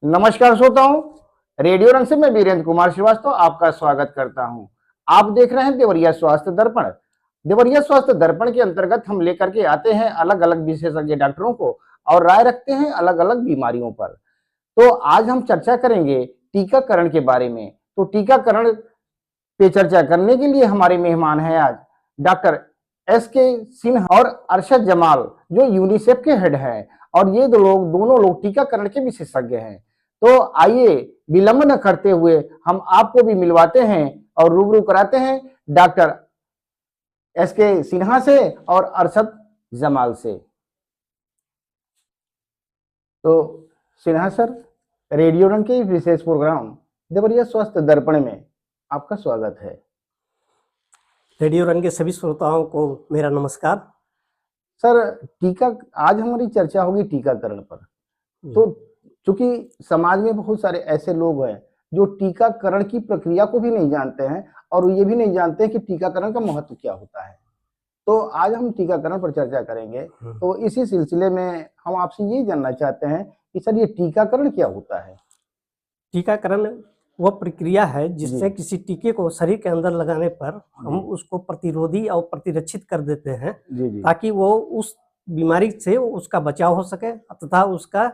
नमस्कार श्रोताओं, रेडियो रंग से मैं वीरेंद्र कुमार श्रीवास्तव आपका स्वागत करता हूं। आप देख रहे हैं देवरिया स्वास्थ्य दर्पण। देवरिया स्वास्थ्य दर्पण के अंतर्गत हम लेकर के आते हैं अलग अलग विशेषज्ञ डॉक्टरों को और राय रखते हैं अलग अलग बीमारियों पर। तो आज हम चर्चा करेंगे टीकाकरण के बारे में। तो टीकाकरण पे चर्चा करने के लिए हमारे मेहमान हैं आज डॉक्टर SK सिन्हा और अरशद जमाल, जो यूनिसेफ के हेड हैं, और ये दोनों लोग टीकाकरण के विशेषज्ञ हैं। तो आइए विलंब न करते हुए हम आपको भी मिलवाते हैं और रूबरू कराते हैं डॉक्टर SK सिन्हा से और अरशद जमाल से। तो सिन्हा सर, रेडियो रंग के विशेष प्रोग्राम देवरिया स्वास्थ्य दर्पण में आपका स्वागत है। रेडियो रंग के सभी श्रोताओं को मेरा नमस्कार। सर, आज हमारी चर्चा होगी टीकाकरण पर। तो चूंकि समाज में बहुत सारे ऐसे लोग हैं जो टीकाकरण की प्रक्रिया को भी नहीं जानते हैं और ये भी नहीं जानते कि टीकाकरण का महत्व क्या होता है। तो आज हम टीकाकरण पर चर्चा करेंगे। तो इसी सिलसिले में हम आपसे ये जानना चाहते हैं कि सर, ये टीकाकरण क्या होता है? टीकाकरण वह प्रक्रिया है जिससे किसी टीके को शरीर के अंदर लगाने पर हम उसको प्रतिरोधी और प्रतिरक्षित कर देते हैं, ताकि वो उस बीमारी से उसका बचाव हो सके तथा उसका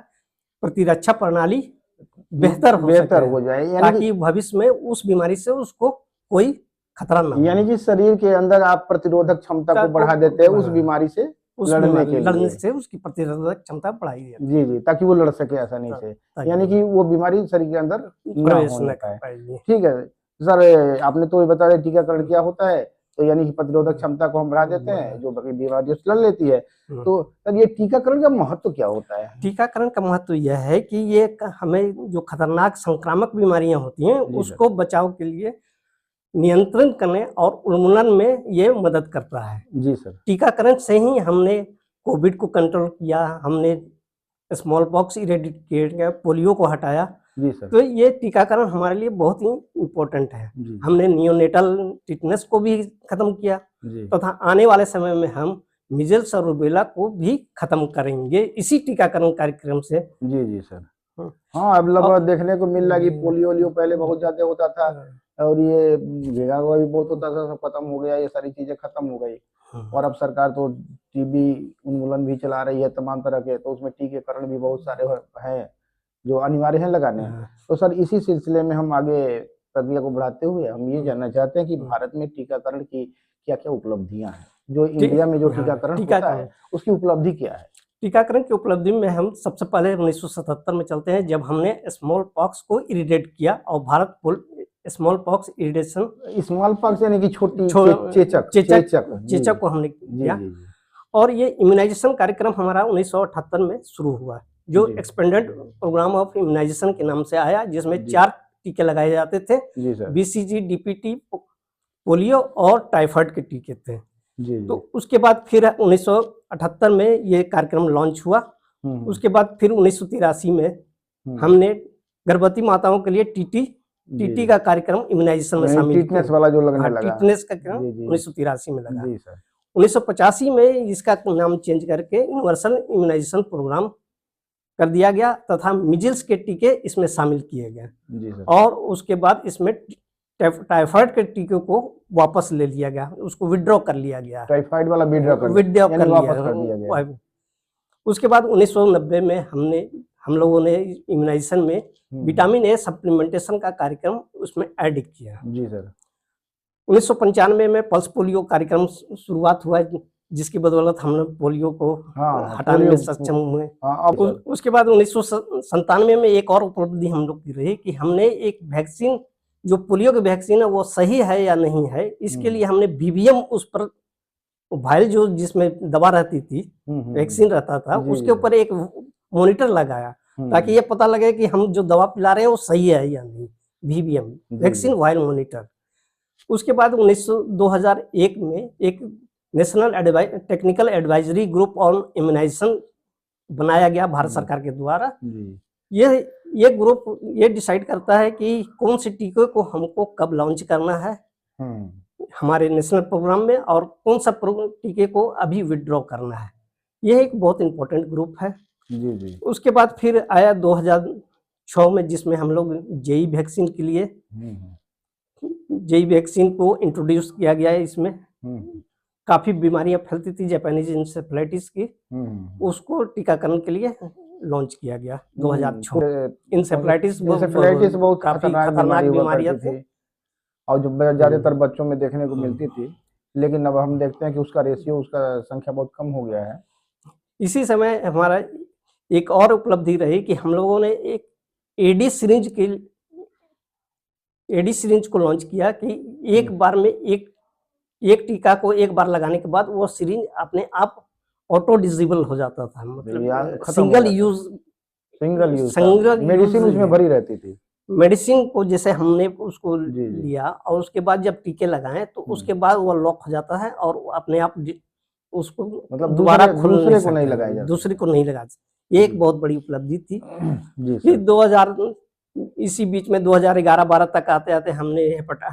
प्रतिरक्षा प्रणाली बेहतर हो जाए, ताकि भविष्य में उस बीमारी से उसको कोई खतरा न हो। यानी कि शरीर के अंदर आप प्रतिरोधक क्षमता को बढ़ा देते हैं उस बीमारी से लड़ने से उसकी प्रतिरोधक क्षमता बढ़ाई जाती है। जी, ताकि वो लड़ सके आसानी से, यानी कि वो बीमारी शरीर के अंदर प्रवेश न कर पाए। ठीक है सर, आपने तो ये बता दिया टीकाकरण क्या होता है। तो यानी कि प्रतिरोधक क्षमता को हम बढ़ा देते हैं, जो बीमारी लड़ लेती है। तो सर, ये टीकाकरण का महत्व क्या होता है? टीकाकरण का महत्व यह है कि ये हमें जो खतरनाक संक्रामक बीमारियां होती हैं उसको बचाव के लिए नियंत्रण करने और उन्मूलन में ये मदद करता है। जी सर। टीकाकरण से ही हमने कोविड को कंट्रोल किया, हमने स्मॉल पॉक्स इरेडिकेट किया, पोलियो को हटाया। जी सर। तो ये टीकाकरण हमारे लिए बहुत ही इम्पोर्टेंट है। हमने नियोनेटल टिटनेस को भी खत्म किया तथा आने वाले समय में हम मीजल्स और रूबेला को भी खत्म करेंगे इसी टीकाकरण कार्यक्रम से। जी सर। हाँ, अब लगभग देखने को मिल रहा है कि पोलियो पहले बहुत ज्यादा होता था और ये घेगा भी बहुत होता था, सब खत्म हो गया, ये सारी चीजें खत्म हो गई। और अब सरकार तो टीबी उन्मूलन भी चला रही है तमाम तरह के, तो उसमें टीकाकरण भी बहुत सारे हैं जो अनिवार्य है लगाने। तो सर, इसी सिलसिले में हम आगे प्रक्रिया को बढ़ाते हुए हम ये जानना चाहते हैं कि भारत में टीकाकरण की क्या क्या उपलब्धियां हैं, जो इंडिया में जो टीकाकरण होता है उसकी उपलब्धि क्या है? टीकाकरण की उपलब्धि में हम सबसे पहले 1977 में चलते हैं, जब हमने स्मॉल पॉक्स को इरिडेट किया और Bharat smallpox eradication, smallpox यानी कि छोटी चेचक को हमने किया। और ये इम्यूनाइजेशन कार्यक्रम हमारा 1978 में शुरू हुआ, जो एक्सपेंडेड प्रोग्राम ऑफ इम्यूनाइजेशन के नाम से आया, जिसमें 4 टीके लगाए जाते थे। BCG, DPT, पोलियो और टाइफाइड के टीके थे। तो उसके बाद फिर 1978 में ये कार्यक्रम लॉन्च हुआ। उसके बाद फिर 1983 में हमने गर्भवती माताओं के लिए टीटी का कार्यक्रम इम्यूनाइजेशन में शामिल किया। टीटनेस वाला जो लगने लगा, टीटनेस का कार्यक्रम 1983 में लगा। 1985 में इसका नाम चेंज करके यूनिवर्सल इम्यूनाइजेशन प्रोग्राम कर दिया गया तथा मिजल्स के टीके इसमें शामिल किए गए। और उसके बाद इसमें टाइफाइड के टीके को वापस ले लिया गया, उसको विड्रॉ कर लिया गया। टाइफाइड वाला विड्रॉ कर दिया गया। उसके बाद 1990 में हम लोगों ने इम्यूनाइजेशन में विटामिन ए सप्लीमेंटेशन का कार्यक्रम उसमें ऐड किया। जी सर। 1995 में पल्स पोलियो कार्यक्रम शुरुआत हुआ, जिसकी बदौलत हमने पोलियो को हटाने में सक्षम हुए। उसके बाद 1997 में एक और उपलब्धि हम लोग की रही कि हमने एक वैक्सीन, जो पोलियो की वैक्सीन है वो सही है या नहीं है, इसके लिए हमने BBM उस पर वायल जो जिसमें दवा रहती थी, वैक्सीन रहता था, उसके ऊपर एक मॉनिटर लगाया ताकि ये पता लगे कि हम जो दवा पिला रहे हैं वो सही है या नहीं। BBM vaccine vial monitor. उसके बाद 2001 में एक national technical advisory group on immunization बनाया गया भारत सरकार के द्वारा। ये ग्रुप ये डिसाइड करता है कि कौन से टीके को हमको कब लॉन्च करना है हमारे नेशनल प्रोग्राम में और कौन सा टीके को अभी विड्रॉ करना है। यह एक बहुत इंपॉर्टेंट ग्रुप है। जी। उसके बाद फिर आया 2006 में, जिसमें हम लोग जेई वैक्सीन के लिए जेई वैक्सीन को इंट्रोड्यूस किया गया है। इसमें काफी बीमारियां फैलती थी जापानीज इंसेफ्लाइटिस की, उसको टीकाकरण के लिए लॉन्च किया गया 2006। इंसेफ्लाइटिस बहुत काफी खतरनाक बीमारियां थी और जो ज्यादातर बच्चों में देखने को मिलती थी, लेकिन अब हम देखते हैं कि उसका रेशियो, उसका संख्या बहुत कम हो गया है। इसी समय हमारा एक और उपलब्धि रही कि हम लोगों ने एक एडी सिरिंज को लॉन्च किया कि एक बार में एक टीका को एक बार लगाने के बाद वो सिरिंज अपने आप ऑटो डिसेबल हो जाता था, मतलब सिंगल यूज मेडिसिन उसमें भरी रहती थी। मेडिसिन को जैसे हमने उसको लिया और उसके बाद जब टीके लगाएं तो उसके बाद वो लॉक हो जाता है और अपने आप उसको मतलब दोबारा दूसरे को नहीं लगाया जाता, दूसरे को नहीं लगा। ये एक बहुत बड़ी उपलब्धि थी। फिर 2000 इसी बीच में 2011-12 तक आते आते हम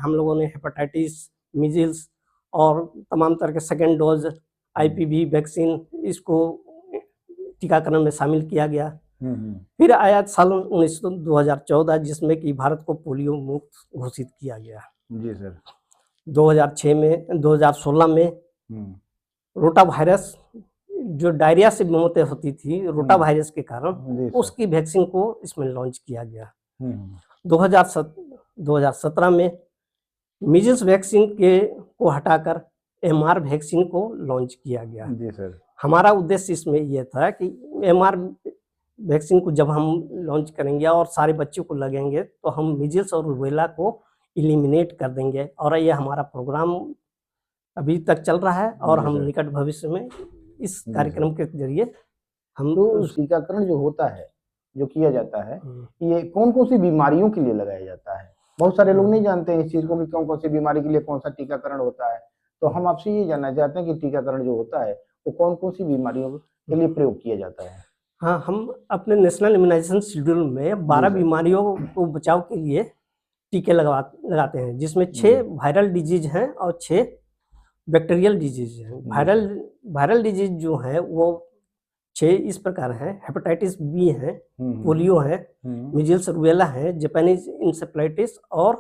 लोगों ने हेपेटाइटिस, मीजल्स और तमाम तरह के सेकेंड डोज आईपीवी वैक्सीन इसको टीकाकरण में शामिल किया गया। फिर आया साल 2014 जिसमें कि भारत को पोलियो मुक्त घोषित किया गया। जी सर। 2016 में रोटा वायरस, जो डायरिया से मौतें होती थी रोटा वायरस के कारण, उसकी वैक्सीन को इसमें लॉन्च किया गया। 2017 में मीजल्स वैक्सीन को हटाकर एमआर वैक्सीन को लॉन्च किया गया। जी सर। हमारा उद्देश्य इसमें यह था कि एमआर वैक्सीन को जब हम लॉन्च करेंगे और सारे बच्चों को लगेंगे तो हम मीजल्स और रूबेला को इलिमिनेट कर देंगे, और यह हमारा प्रोग्राम अभी तक चल रहा है और हम निकट भविष्य में इस कार्यक्रम के जरिए हम टीकाकरण जो होता है, जो किया जाता है, ये कौन कौन सी बीमारियों के लिए लगाया जाता है? बहुत सारे लोग नहीं जानते हैं इस चीज को कि कौन कौन सी बीमारी के लिए कौन सा टीकाकरण होता है। तो हम आपसे ये जानना चाहते हैं कि टीकाकरण जो होता है वो कौन कौन सी बीमारियों के लिए प्रयोग किया जाता है? हाँ, हम अपने नेशनल इम्यूनाइजेशन शेड्यूल में 12 बीमारियों को बचाव के लिए टीके लगाते हैं, जिसमें 6 वायरल डिजीज हैं और 6 बैक्टीरियल डिजीज हैं। वायरल डिजीज जो है वो 6 इस प्रकार हैं: हेपेटाइटिस बी है, पोलियो है, मीजल्स रूबेला है, जापानीज इंसेफ्लाइटिस और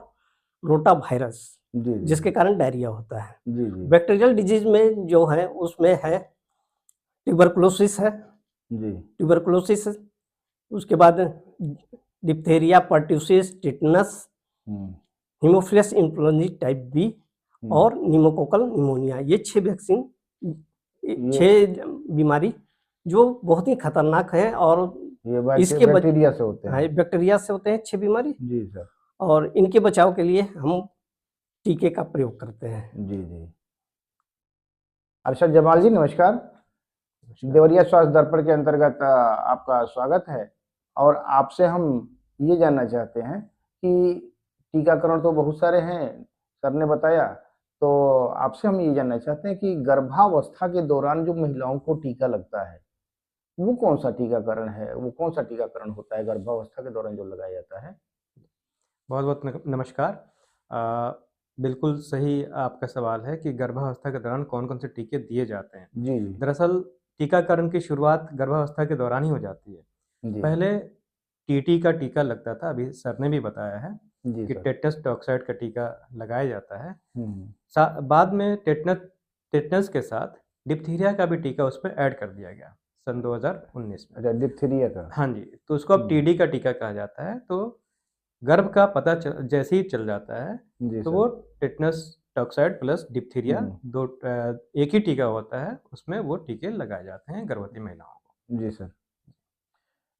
रोटा वायरस, जिसके कारण डायरिया होता है। बैक्टीरियल डिजीज में जो है उसमें है ट्यूबरकुलोसिस है, ट्यूबरकुलोसिस, उसके बाद diphtheria, pertussis, tetanus, haemophilus influenza type B और निमोकोकल निमोनिया। ये 6 वैक्सीन, 6 बीमारी जो बहुत ही खतरनाक है और इसके बैक्टीरिया से होते हैं। हाँ, बैक्टीरिया से होते हैं 6 बीमारी। जी सर। और इनके बचाव के लिए हम टीके का प्रयोग करते हैं। जी जी। अरशद जमाल जी नमस्कार। देवरिया स्वास्थ्य दर्पण के अंतर्गत आपका स्वागत है और आपसे हम ये जानना चाहते हैं कि टीकाकरण तो बहुत सारे हैं, सर ने बताया, तो आपसे हम ये जानना चाहते हैं कि गर्भावस्था के दौरान जो महिलाओं को टीका लगता है वो कौन सा टीकाकरण है, वो कौन सा टीकाकरण होता है गर्भावस्था के दौरान जो लगाया जाता है? बहुत बहुत नमस्कार। बिल्कुल सही आपका सवाल है कि गर्भावस्था के दौरान कौन कौन से टीके दिए जाते हैं। जी। दरअसल टीकाकरण की शुरुआत गर्भावस्था के दौरान ही हो जाती है। पहले टीटी का टीका लगता था, अभी सर ने भी बताया है कि टेटनस टॉक्साइड का टीका लगाया जाता है। बाद में टेटनस के साथ डिप्थीरिया का भी टीका उसमें ऐड कर दिया गया सन 2019 में। अच्छा, डिप्थीरिया का? हाँ जी, तो उसको अब टीडी का टीका कहा जाता है। तो गर्भ का पता जैसे ही चल जाता है तो वो टेटनस टॉक्साइड प्लस डिप्थीरिया एक ही टीका होता है, उसमें वो टीके लगाए जाते हैं गर्भवती महिलाओं को। जी सर।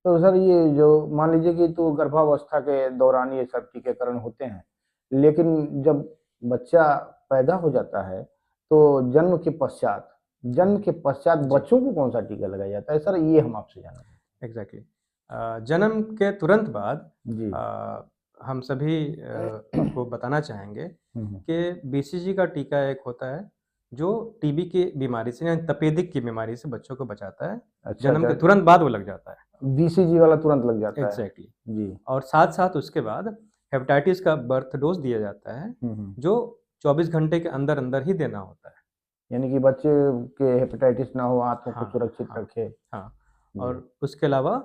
तो सर ये जो मान लीजिए कि तो गर्भावस्था के दौरान ये सब टीकाकरण होते हैं, लेकिन जब बच्चा पैदा हो जाता है तो जन्म के पश्चात बच्चों को कौन सा टीका लगाया जाता है? सर ये हम आपसे जानना चाहते हैं। एग्जैक्टली। जन्म के तुरंत बाद हम सभी को बताना चाहेंगे कि बीसीजी का टीका एक होता है जो टीबी की बीमारी से, यानी तपेदिक की बीमारी से बच्चों को बचाता है। अच्छा, जन्म के तुरंत बाद वो लग जाता है। बीसीजी वाला तुरंत लग जाता है? एग्जैक्टली जी। और साथ साथ उसके बाद हेपेटाइटिस का बर्थ डोज दिया जाता है जो 24 घंटे के अंदर अंदर ही देना होता है, यानी कि बच्चे के हेपेटाइटिस ना हो, आंतों को सुरक्षित रखे। हाँ। और उसके अलावा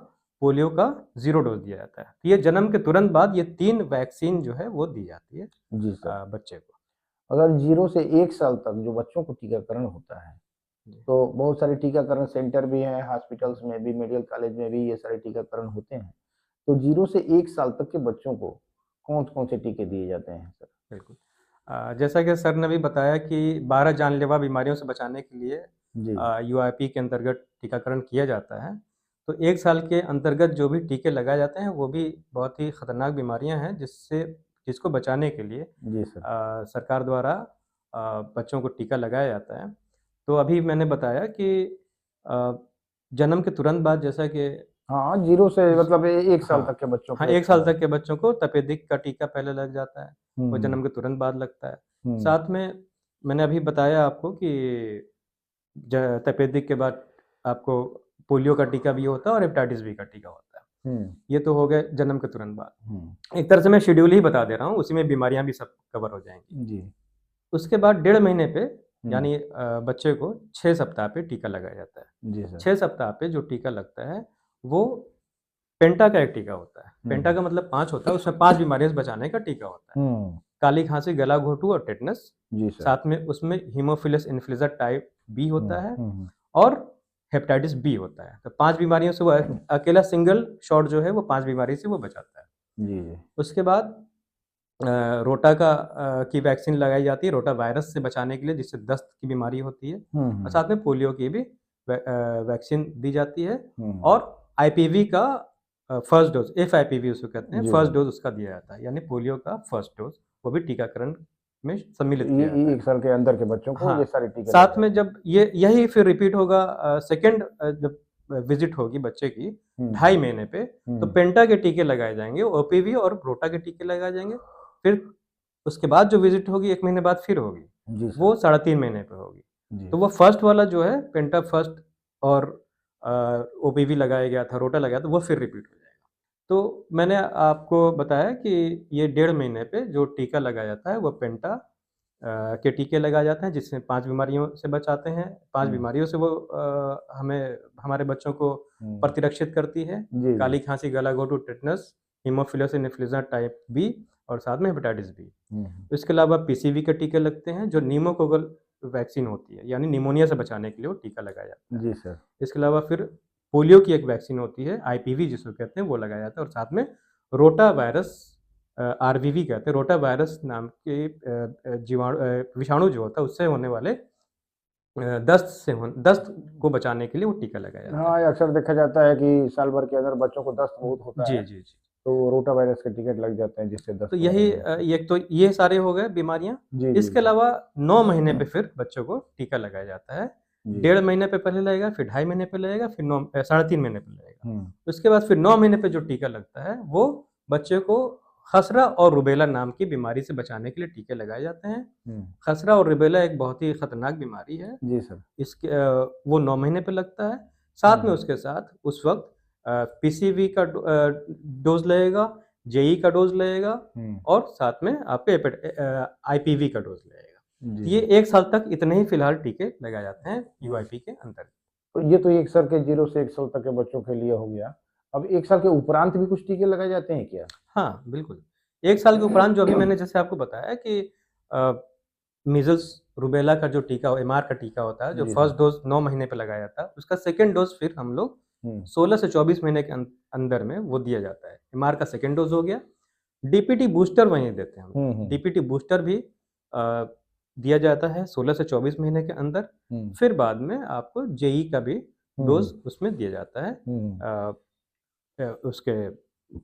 पोलियो का 0 डोज दिया जाता है। ये जन्म के तुरंत बाद ये 3 वैक्सीन जो है वो दी जाती है जी सर। बच्चे को। अगर 0 से 1 साल तक जो बच्चों को टीकाकरण होता है, तो बहुत सारे टीकाकरण सेंटर भी हैं, हॉस्पिटल्स में भी, मेडिकल कॉलेज में भी ये सारे टीकाकरण होते हैं। तो 0 से 1 साल तक के बच्चों को कौन-कौन से टीके दिए जाते हैं सर? बिल्कुल। जैसा कि सर ने भी बताया कि 12 जानलेवा बीमारियों से बचाने के लिए जी। यूआईपी के अंतर्गत टीकाकरण किया जाता है। तो 1 साल के अंतर्गत जो भी टीके लगाए जाते हैं, वो भी बहुत ही खतरनाक बीमारियां हैं, जिसको बचाने के लिए जी सर। सरकार द्वारा बच्चों को टीका लगाया जाता है। तो अभी मैंने बताया कि जन्म के तुरंत बाद, जैसा कि हाँ, 0 से मतलब 1 साल हाँ, तक के बच्चों हाँ, को। 1 साल तक के बच्चों को तपेदिक का टीका पहले लग जाता है, वो जन्म के तुरंत बाद लगता है। साथ में मैंने अभी बताया आपको कि तपेदिक के बाद आपको पोलियो का टीका भी होता है और हेपेटाइटिस बी का टीका होता है। ये तो हो गए जन्म के तुरंत बाद। एक तरह से मैं शेड्यूल ही बता दे रहा हूँ, उसी में बीमारियां भी सब कवर हो जाएंगी। जी। उसके बाद 1.5 महीने पे यानी बच्चे को 6 सप्ताह पे टीका लगाया जाता है। जी सर। 6 सप्ताह पे जो टीका लगता है वो पेंटा का एक टीका होता है। पेंटा का मतलब 5 होता है, उसमें 5 बीमारियों से बचाने का टीका होता है। काली खांसी, गला घोटू और टेटनस। जी सर। साथ में उसमें हीमोफिलस इन्फ्लुएंजा टाइप बी होता है और हेपेटाइटिस बी होता है। तो 5 बीमारियों से वो अकेला सिंगल शॉट जो है वो 5 बीमारी से वो बचाता है। जी। उसके बाद रोटा की वैक्सीन लगाई जाती है, रोटा वायरस से बचाने के लिए, जिससे दस्त की बीमारी होती है। और साथ में पोलियो की भी वैक्सीन दी जाती है। और आईपीवी का फर्स्ट डोज, एफआईपीवी उसको कहते हैं, फर्स्ट डोज उसका दिया जाता है, यानी पोलियो का फर्स्ट डोज, वो भी टीकाकरण में सम्मिलित किया जाता है। 1 साल के अंदर के बच्चों को हाँ, ये सारे टीके साथ में जब यही फिर रिपीट होगा, सेकेंड जब विजिट होगी बच्चे की 2.5 महीने पे, तो पेंटा के टीके लगाए जाएंगे, ओपीवी और रोटा के टीके लगाए जाएंगे। फिर उसके बाद जो विजिट होगी 1 महीने बाद फिर होगी, वो 3.5 महीने पे होगी। तो वो फर्स्ट वाला जो है पेंटा फर्स्ट और ओपीवी लगाया गया था, रोटा लगाया था, वो फिर रिपीट हो जाएगा। तो मैंने आपको बताया कि ये 1.5 महीने पे जो टीका लगाया जाता है वो पेंटा के टीके लगाए जाते हैं, जिससे 5 बीमारियों से बचाते हैं। 5 बीमारियों से वो हमें, हमारे बच्चों को प्रतिरक्षित करती है। काली खांसी, गला घोटू, tetanus, haemophilus influenza type B और साथ में हेपेटाइटिस बी। इसके अलावा पीसीवी के टीके लगते हैं, जो न्यूमोकोकल वैक्सीन होती है, यानी निमोनिया से बचाने के लिए वो टीका लगाया जाता है। जी सर। इसके अलावा फिर पोलियो की एक वैक्सीन होती है, आईपीवी जिसको कहते हैं, वो लगाया जाता है। और साथ में रोटा वायरस, आरवीवी कहते हैं, रोटा वायरस नाम के विषाणु जो होता है उससे होने वाले दस्त को बचाने के लिए वो टीका लगाया जाता है। हाँ, अक्सर देखा जाता है कि साल भर के अंदर बच्चों को दस्त बहुत होता है। जी। तो रोटा वायरस के टिकट लग जाते हैं, जिससे दस्त। तो यही ये सारे हो गए बीमारियां। इसके अलावा 9 महीने पे फिर बच्चों को टीका लगाया जाता है। 1.5 महीने पे पहले लगेगा, फिर 2.5 महीने पे लगेगा, फिर 3.5 महीने पे लगेगा। उसके बाद फिर 9 महीने पे जो टीका लगता है वो बच्चे को खसरा और रुबेला नाम की बीमारी से बचाने के लिए टीके लगाए जाते हैं। खसरा और रुबेला एक बहुत ही खतरनाक बीमारी है। जी सर। इसके वो 9 महीने पे लगता है। साथ में उसके साथ उस वक्त पीसीवी का डोज लगेगा, जेई का डोज लगेगा और साथ में आपके आईपीवी का डोज लगेगा। ये 1 साल तक इतने ही फिलहाल टीके लगाए जाते हैं यूआईपी के अंतर्गत। तो ये तो 1 साल के 0 से 1 साल तक के बच्चों के लिए हो गया। अब 1 साल के उपरांत भी कुछ टीके लगाए जाते हैं क्या? हाँ, बिल्कुल। 1 साल के उपरांत जो अभी मैंने जैसे आपको बताया कि मीजल्स, रुबेला का जो टीका, एमआर का टीका होता है, जो फर्स्ट डोज 9 महीने पे लगाया जाता है, उसका सेकंड डोज फिर हम लोग 16 से 24 महीने के अंदर में वो दिया जाता है। एमआर का सेकंड डोज हो गया। डीपीटी बूस्टर वहीं देते हैं हम। डीपीटी बूस्टर भी दिया जाता है 16 से 24 महीने के अंदर। फिर बाद में आपको जेई का भी डोज उसमें दिया जाता है उसके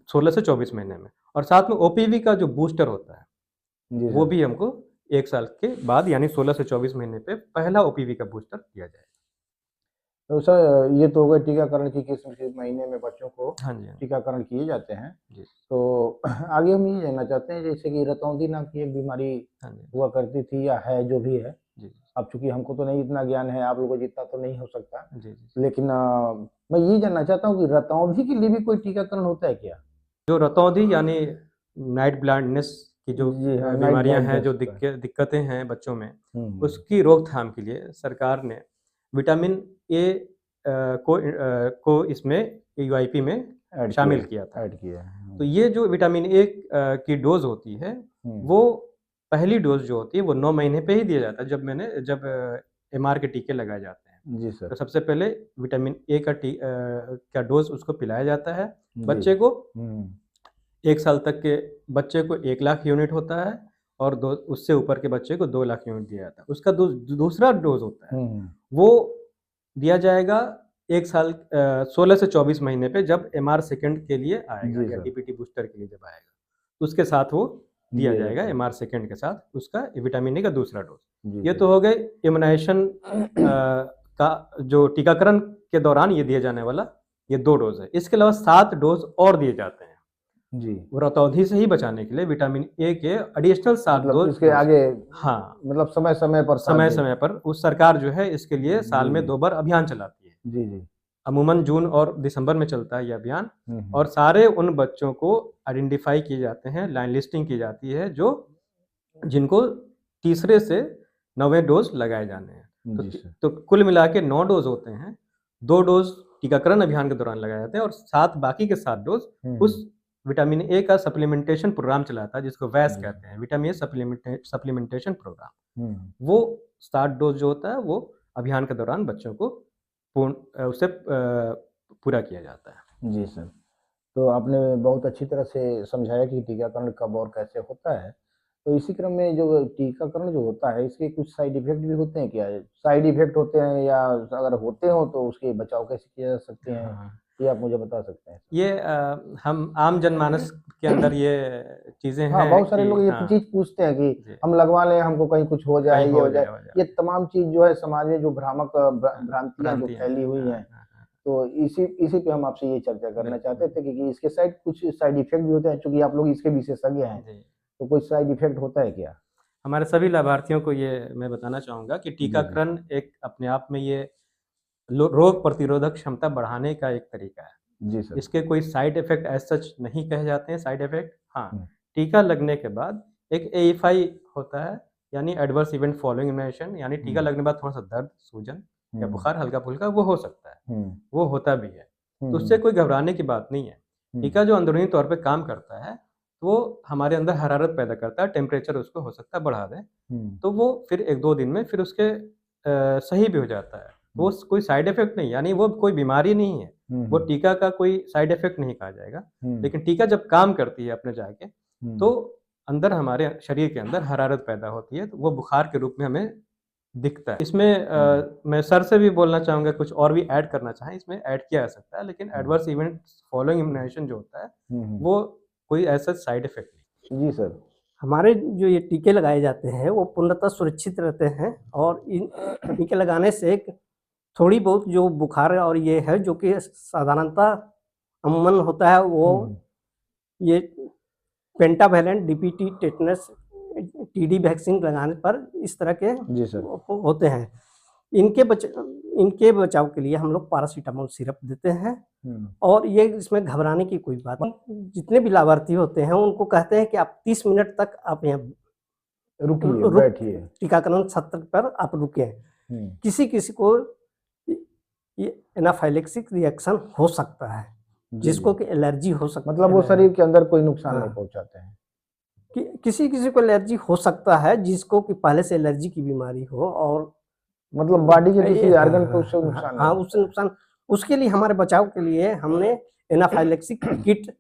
16 से 24 महीने में। और साथ में ओपीवी का जो बूस्टर होता है वो भी हमको 1 साल के बाद यानी 16 से 24 महीने पे पहला ओपीवी का बूस्टर दिया जाएगा। तो सर ये तो हो गए टीकाकरण की किस महीने में बच्चों को हाँ जी, टीकाकरण किए जाते हैं। जी। तो आगे हम ये जानना चाहते हैं, जैसे कि रतौंधी नाम की एक बीमारी हुआ करती थी या है, जो भी है। अब चूंकि हमको तो नहीं इतना ज्ञान है, आप लोगों को जितना तो नहीं हो सकता। लेकिन मैं ये जानना चाहता हूँ कि रतौंधी के लिए भी कोई टीकाकरण होता है क्या? जो रतौंधी यानी नाइट ब्लाइंडनेस की जो बीमारियां हैं, जो दिक्कतें हैं बच्चों में, उसकी रोकथाम के लिए सरकार ने विटामिन ए को इसमें यूआईपी में शामिल किया था। ऐड किया है। तो ये जो विटामिन ए की डोज होती है वो पहली डोज जो होती है वो 9 महीने पे ही दिया जाता है, जब एमआर के टीके लगाए जाते हैं। जी सर। तो सबसे पहले विटामिन ए का डोज उसको पिलाया जाता है बच्चे को। 1 साल तक के बच्चे को 1 लाख यूनिट होता है और उससे ऊपर के बच्चे को 2 लाख यूनिट दिया जाता है। उसका दूसरा डोज होता है वो दिया जाएगा 1 साल 16 से 24 महीने पे, जब एमआर सेकंड के लिए आएगा या डीपीटी बूस्टर के लिए जब आएगा, तो उसके साथ वो दिया जाएगा एमआर सेकंड के साथ उसका विटामिन ए का दूसरा डोज। ये तो हो गए इम्यूनाइजेशन का जो टीकाकरण के दौरान ये दिया जाने वाला ये 2 डोज है। इसके अलावा 7 डोज और दिए जाते हैं जी, रतौंधी से ही बचाने के लिए विटामिन ए के एडिशनल 7 डोज इसके आगे। हाँ, मतलब समय समय पर उस सरकार जो है इसके लिए साल में 2 बार अभियान चलाती है। जी जी। अमूमन जून और दिसंबर में चलता है ये अभियान। और सारे उन बच्चों को आइडेंटिफाई किए जाते हैं, लाइन लिस्टिंग की जाती है जिनको तीसरे से 9वें डोज लगाए जाने हैं। तो कुल मिला के 9 डोज होते हैं। 2 डोज टीकाकरण अभियान के दौरान लगाए जाते हैं और बाकी के 7 डोज उस विटामिन ए का सप्लीमेंटेशन प्रोग्राम चलाता है जिसको वैस कहते हैं, विटामिन ए सप्लीमेंटेशन प्रोग्राम। वो 7 डोज जो होता है वो अभियान के दौरान बच्चों को उसे पूरा किया जाता है। जी सर। तो आपने बहुत अच्छी तरह से समझाया कि टीकाकरण कब और कैसे होता है। तो इसी क्रम में जो टीकाकरण जो होता है इसके कुछ साइड इफेक्ट भी होते हैं क्या? साइड इफेक्ट होते हैं या अगर होते हो तो उसके बचाव कैसे किए जा सकते हैं? ये आप मुझे बता सकते हैं? ये हम आम जनमानस के अंदर ये चीजें हैं। बहुत सारे लोग ये चीज पूछते हैं कि हम लगवा लें, हमको कहीं कुछ हो जाए, ये हो जाए। ये तमाम चीज जो है समाज में जो भ्रामक भ्रांतियां जो फैली हुई हैं, तो इसी पे हम आपसे ये चर्चा करना चाहते थे कि इसके कुछ साइड इफेक्ट भी होते हैं, क्योंकि आप लोग इसके विशेषज्ञ हैं, तो कोई साइड इफेक्ट होता है क्या? हमारे सभी लाभार्थियों को ये मैं बताना चाहूंगा कि टीकाकरण एक अपने आप में ये रोग प्रतिरोधक क्षमता बढ़ाने का एक तरीका है। जी सर। इसके कोई साइड इफेक्ट एज सच नहीं कहे जाते हैं। साइड इफेक्ट हाँ, टीका लगने के बाद एक AFI होता है, यानी एडवर्स इवेंट फॉलोइंग इम्यूनाइजेशन, यानी टीका लगने के बाद थोड़ा सा दर्द, सूजन या बुखार हल्का फुल्का वो हो सकता है, वो होता भी है। तो उससे कोई घबराने की बात नहीं है। टीका जो अंदरूनी तौर पे काम करता है वो हमारे अंदर हरारत पैदा करता है, टेम्परेचर उसको हो सकता है बढ़ा दे, तो वो फिर 1-2 दिन में फिर उसके सही भी हो जाता है। वो कोई साइड इफेक्ट नहीं, यानी वो कोई बीमारी नहीं है, वो टीका का कोई साइड इफेक्ट नहीं कहा जाएगा। लेकिन टीका जब काम करती है अपने जाके तो अंदर हमारे शरीर के अंदर हरारत पैदा होती है, तो वो बुखार के रूप में हमें दिखता है। इसमें मैं सर से भी बोलना चाहूँगा, कुछ और भी ऐड करना चाहें इसमें ऐड किया जा सकता है, लेकिन एडवर्स इवेंट फॉलोइंग इम्यूनाइजेशन जो होता है वो कोई ऐसा साइड इफेक्ट नहीं। जी सर। हमारे जो ये टीके लगाए जाते हैं वो पूर्णतः सुरक्षित रहते हैं और इन टीके लगाने से थोड़ी बहुत जो बुखार और ये है जो कि साधारणतः अमूमन होता है, वो ये pentavalent DPT tetanus TD vaccine लगाने पर इस तरह के जी सर होते हैं। इनके बचाव के लिए हम लोग पैरासीटामोल सिरप देते हैं और ये इसमें घबराने की कोई बात नहीं। जितने भी लाभार्थी होते हैं उनको कहते हैं कि आप 30 मिनट तक आप यहाँ रुकिए, बैठिए, टीकाकरण सत्र पर आप रुके। किसी को ये एनाफाइलेक्सिक रिएक्शन हो सकता है, जिसको कि एलर्जी हो सकती है, मतलब वो शरीर के अंदर कोई नुकसान नहीं पहुंचाते हैं। किसी को एलर्जी हो सकता है जिसको कि पहले से एलर्जी की बीमारी हो और मतलब बॉडी के किसी ऑर्गन को उससे नुकसान, हाँ उससे नुकसान, उसके लिए हमारे बचाव के लिए हमने एनाफाइलेक्सिक किट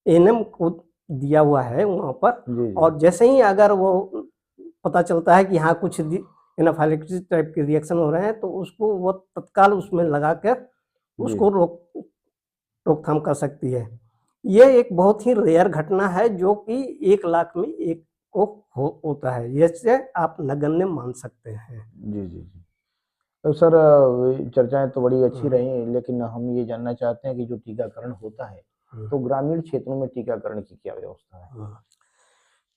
एनएम को दिया हुआ है वहाँ पर। और जैसे ही अगर वो पता चलता है कि हाँ कुछ एनाफाइलेक्सिस टाइप के रिएक्शन हो रहे हैं तो उसको वो तत्काल उसमें लगा कर उसको रोकथाम कर सकती है। ये एक बहुत ही रेयर घटना है जो कि 1 लाख में एक को होता है, जैसे आप नगण्य मान सकते हैं। जी जी जी। तो सर चर्चाएं तो बड़ी अच्छी रही, लेकिन हम ये जानना चाहते हैं कि जो टीकाकरण होता है तो ग्रामीण क्षेत्रों में टीकाकरण की क्या व्यवस्था है?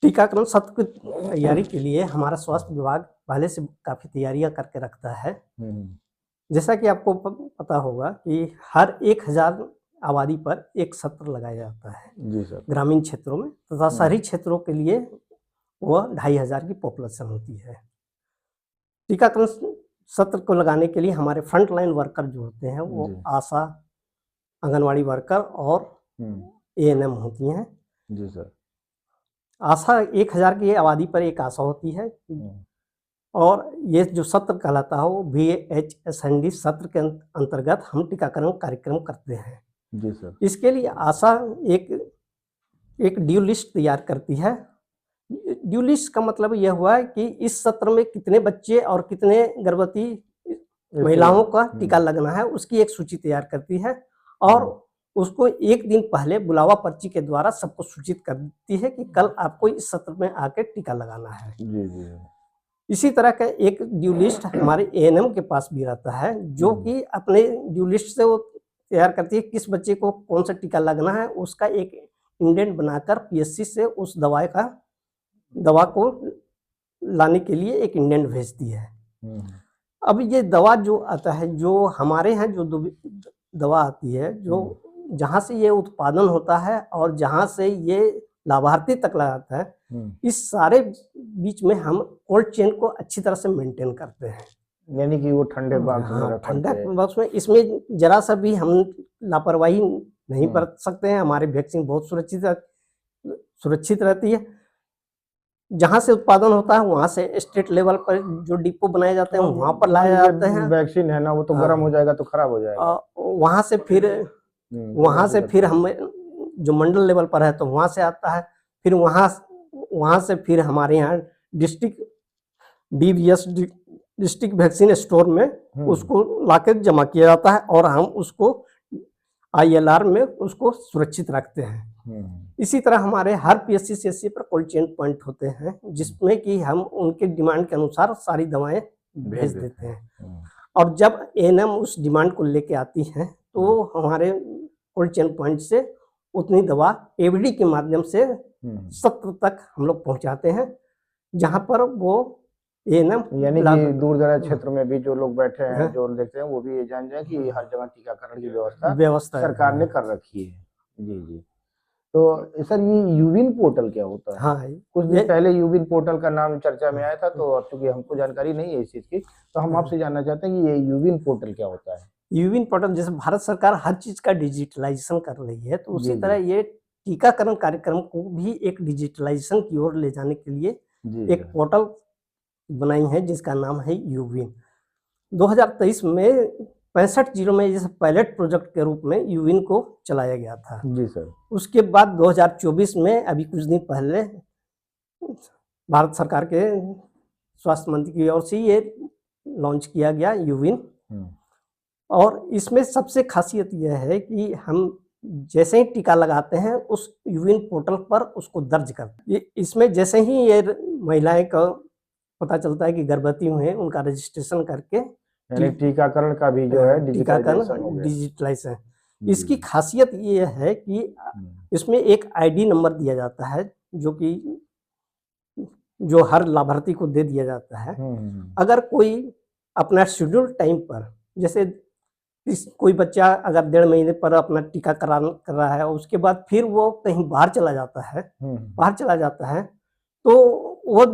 टीकाकरण सत्र की तैयारी के लिए हमारा स्वास्थ्य विभाग पहले से काफी तैयारियां करके रखता है। जैसा कि आपको पता होगा कि हर 1000 आबादी पर एक सत्र लगाया जाता है। जी सर। ग्रामीण क्षेत्रों में तथा शहरी क्षेत्रों के लिए वह 2500 की पॉपुलेशन होती है। टीकाकरण सत्र को लगाने के लिए हमारे फ्रंट लाइन वर्कर जो होते हैं वो आशा आंगनवाड़ी वर्कर और ANM होती हैं। जी सर। आशा 1000 की आबादी पर एक आशा होती है, और ये जो सत्र कहलाता है वो VHSND सत्र के अंतर्गत हम टीकाकरण कार्यक्रम करते हैं। जी सर। इसके लिए आशा एक ड्यू लिस्ट तैयार करती है। ड्यू लिस्ट का मतलब यह हुआ है कि इस सत्र में कितने बच्चे और कितने गर्भवती महिलाओं का टीका लगना है, उसकी एक सूची तैयार करती है, और उसको एक दिन पहले बुलावा पर्ची के द्वारा सबको सूचित कर देती है कि कल आपको इस सत्र में आके टीका लगाना है। जी जी। इसी तरह का एक ड्यू लिस्ट हमारे ANM के पास भी रहता है, जो कि अपने ड्यू लिस्ट से वो तैयार करती है किस बच्चे को कौन सा टीका लगना है, उसका एक इंडेंट बनाकर PSC से उस दवा को लाने के लिए एक इंडेंट भेजती है। अब ये दवा जो आता है, जो हमारे यहाँ जो दवा आती है, जो जहाँ से ये उत्पादन होता है और जहाँ से ये लाभार्थी तक लगाता है, इस सारे बीच में हम कोल्ड चेन को अच्छी तरह से मेंटेन करते हैं। यानी कि वो ठंडे बॉक्स में रखते हैं। ठंडा बॉक्स में, इसमें जरा सा भी हम लापरवाही नहीं बरत सकते हैं। हमारे वैक्सीन बहुत सुरक्षित रहती है। जहाँ से उत्पादन होता है वहाँ से स्टेट लेवल पर जो डिपो बनाए जाते हैं वहाँ पर लाए जाते हैं। वैक्सीन है ना, वो तो गर्म हो जाएगा तो खराब हो जाएगा। वहाँ से फिर हम जो मंडल लेवल पर है तो वहाँ से आता है, फिर वहाँ से फिर हमारे यहाँ district DVS district vaccine store में उसको लाकर जमा किया जाता है, और हम उसको ILR में उसको सुरक्षित रखते हैं। इसी तरह हमारे हर PSC CSC पर कोल्ड चेन पॉइंट होते हैं, जिसमें कि हम उनके डिमांड के अनुसार सारी दवाएं भेज देते हैं, और जब ANM उस डिमांड को लेके आती हैं तो हमारे कोल्ड चेन पॉइंट से उतनी दवा AVD के माध्यम से सत्र तक हम लोग पहुंचाते हैं, जहां पर वो ANM यानी कि दूर दराज क्षेत्र में भी जो लोग बैठे हैं, जो देखते हैं, वो भी ये जान जाए कि हर जगह टीकाकरण की व्यवस्था सरकार ने कर रखी है। जी जी। तो सर, ये यूविन पोर्टल क्या होता है? हाँ, कुछ दिन पहले यूविन पोर्टल का नाम चर्चा में आया था, तो अब चूंकि हमको जानकारी नहीं है इस चीज की, तो हम आपसे जानना चाहते हैं कि ये यूविन पोर्टल क्या होता है? यूविन पोर्टल, जैसे भारत सरकार हर चीज का डिजिटलाइजेशन कर रही है, तो उसी तरह ये टीकाकरण कार्यक्रम को भी एक डिजिटलाइजेशन की ओर ले जाने के लिए एक पोर्टल बनाई है जिसका नाम है यूविन। 2023 में 65 जिलों में जैसे पायलट प्रोजेक्ट के रूप में यूविन को चलाया गया था। जी सर। उसके बाद 2024 में अभी कुछ दिन पहले भारत सरकार के स्वास्थ्य मंत्री की ओर से ये लॉन्च किया गया यूविन। और इसमें सबसे खासियत यह है कि हम जैसे ही टीका लगाते हैं उस यूविन पोर्टल पर उसको दर्ज करते हैं। इसमें जैसे ही ये महिलाएं का पता चलता है कि गर्भवती हुए, उनका रजिस्ट्रेशन करके टीकाकरण का भी जो है डिजिटलाइजेशन। इसकी खासियत ये है कि इसमें एक ID नंबर दिया जाता है, जो हर लाभार्थी को दे दिया जाता है। अगर कोई अपना शेड्यूल टाइम पर, जैसे कोई बच्चा अगर 1.5 महीने पर अपना टीका कर रहा है और उसके बाद फिर वो कहीं बाहर चला जाता है, तो वो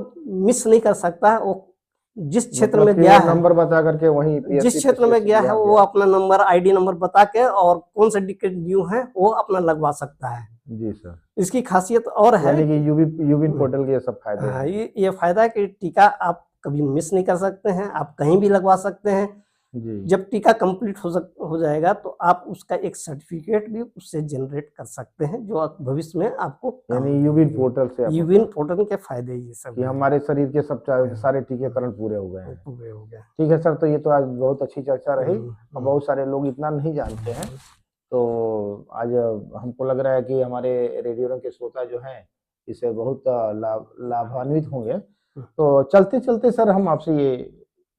मिस नहीं कर सकता है। वो जिस क्षेत्र में गया है, नंबर बता करके वहीं जिस क्षेत्र में गया है वो अपना नंबर, ID नंबर बता के और कौन सा टिकट ड्यू है वो अपना लगवा सकता है। जी सर। इसकी खासियत और है, यानी कि यूविन पोर्टल के सब फायदे हैं। ये फायदा है कि टीका आप कभी मिस नहीं कर सकते हैं, आप कहीं भी लगवा सकते हैं। जब टीका कंप्लीट हो जाएगा तो आप उसका एक सर्टिफिकेट भी उससे जनरेट कर सकते हैं, जो भविष्य में आपको, यानी यूविन पोर्टल के फायदे ये सब कि हमारे शरीर के सब सारे टीकाकरण पूरे हो गए हैं। ठीक है सर, तो ये तो आज बहुत अच्छी चर्चा रही। बहुत सारे लोग इतना नहीं जानते हैं, तो आज हमको लग रहा है कि हमारे रेडियो रंग के श्रोता जो हैं इससे बहुत लाभान्वित होंगे। तो चलते चलते सर, हम आपसे ये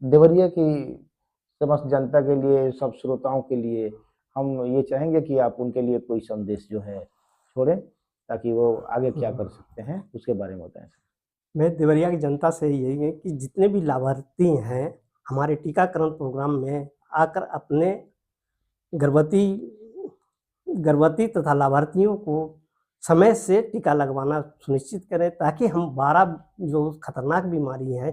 देवरिया की समस्त जनता के लिए, सब श्रोताओं के लिए हम ये चाहेंगे कि आप उनके लिए कोई संदेश जो है छोड़ें, ताकि वो आगे क्या कर सकते हैं उसके बारे में बताएं। मैं देवरिया की जनता से यही है कि जितने भी लाभार्थी हैं हमारे टीकाकरण प्रोग्राम में आकर अपने गर्भवती तथा लाभार्थियों को समय से टीका लगवाना सुनिश्चित करें, ताकि हम 12 जो खतरनाक बीमारी है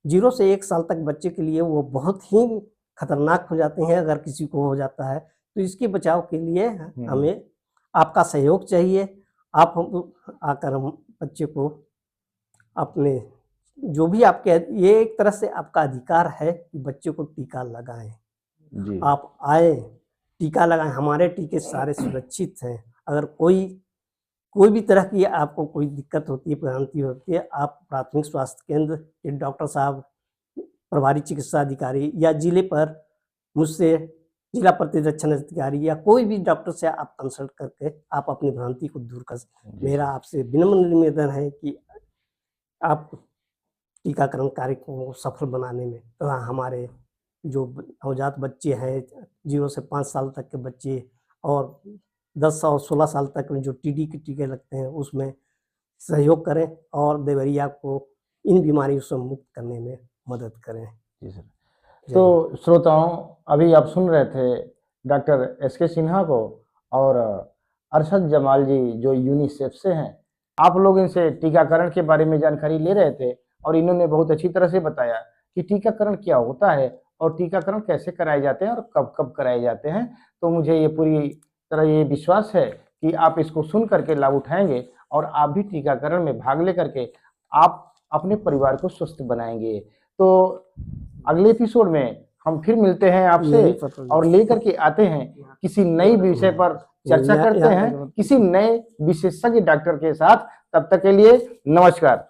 0 से 1 साल तक बच्चे के लिए वो बहुत ही खतरनाक हो जाते हैं अगर किसी को हो जाता है। तो इसके बचाव के लिए हमें आपका सहयोग चाहिए। आप आकर हम बच्चे को अपने जो भी आपके, ये एक तरह से आपका अधिकार है कि बच्चे को टीका लगाएं जी। आप आए, टीका लगाएं, हमारे टीके सारे सुरक्षित हैं। अगर कोई भी तरह की आपको कोई दिक्कत होती है, भ्रांति होती है, आप प्राथमिक स्वास्थ्य केंद्र के डॉक्टर साहब, प्रभारी चिकित्सा अधिकारी या जिले पर मुझसे जिला प्रतिरक्षण अधिकारी या कोई भी डॉक्टर से आप कंसल्ट करके आप अपनी भ्रांति को दूर कर सकते। मेरा आपसे विनम्र निवेदन है कि आप टीकाकरण कार्यक्रम को सफल बनाने में तथा हमारे जो नवजात बच्चे हैं 0 से 5 साल तक के बच्चे और 10 और 16 साल तक में जो टीडी के टीके लगते हैं उसमें सहयोग करें और देवरिया को इन बीमारियों से मुक्त करने में मदद करें। जी सर। तो श्रोताओं, अभी आप सुन रहे थे डॉक्टर एसके सिन्हा को और अरशद जमाल जी जो यूनिसेफ से हैं। आप लोग इनसे टीकाकरण के बारे में जानकारी ले रहे थे और इन्होंने बहुत अच्छी तरह से बताया कि टीकाकरण क्या होता है और टीकाकरण कैसे कराए जाते हैं और कब कब कराए जाते हैं। तो मुझे ये पूरी तरह ये विश्वास है कि आप इसको सुन करके लाभ उठाएंगे और आप भी टीकाकरण में भाग लेकर के आप अपने परिवार को स्वस्थ बनाएंगे। तो अगले एपिसोड में हम फिर मिलते हैं आपसे और लेकर के आते हैं किसी नई विषय पर चर्चा करते हैं किसी नए विशेषज्ञ डॉक्टर के साथ। तब तक के लिए नमस्कार।